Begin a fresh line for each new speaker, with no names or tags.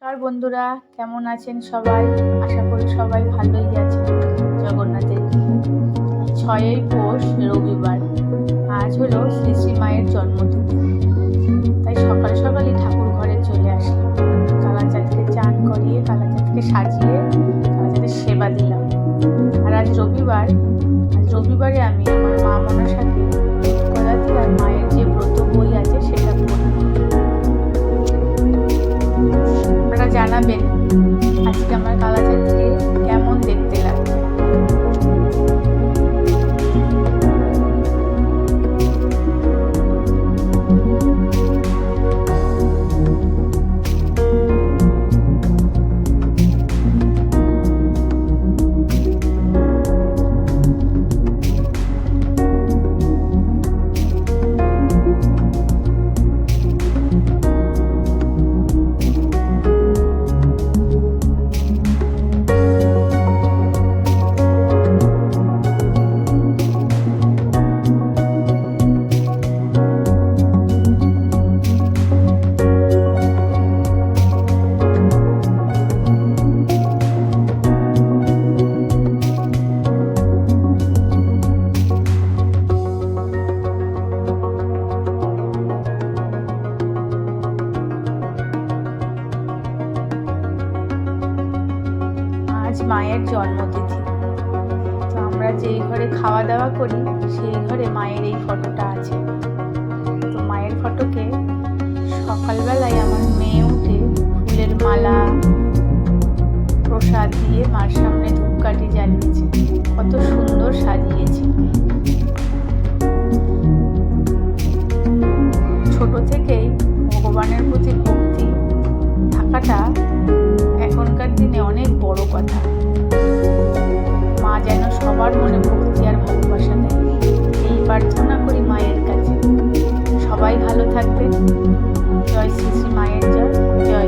নমস্কার বন্ধুরা, কেমন আছেন সবাই? আশা করি সবাই ভালোই আছেন। জগন্নাথের কৃপায় 6ই পৌষ রবিবার, আজ হলো শ্রী শ্রী মায়ের জন্মতিথি। তাই সকাল সকালই ঠাকুর ঘরে চলে আসলাম। কালাচাঁদকে চান করিয়ে, কালাচাঁদকে সাজিয়ে কালাচাঁদের সেবা দিলাম। আর আজ রবিবারে আমি আমার মা মনসাকে কলাতি আর মায়ের যে ব্রত বই আছে সেটা পড়ি। আপনারা জানাবেন আজকে আমার কালাচাঁদকে কেমন দেখতে লাগবে। আজ মায়ের জন্মতিথি, তো আমরা যেই ঘরে খাওয়া দাওয়া করি সেই ঘরে মায়ের এই ফটোটা আছে। তো মায়ের ফটোকে সকালবেলায় আমার মেয়ে উঠে ফুলের মালা প্রসাদ দিয়ে মার সামনে ধূপকাঠি জ্বালিয়েছে। কত সুন্দর সাজিয়েছে। ছোট থেকেই ভগবানের প্রতি ভক্তি থাকাটা এখনকার দিনে অনেক বড় কথা। মা যেন সবার মনে ভক্তি আর ভালোবাসা দেয়, এই প্রার্থনা করি মায়ের কাছে। সবাই ভালো থাকবেন। জয় শ্রী শ্রী মায়ের জয়। জয়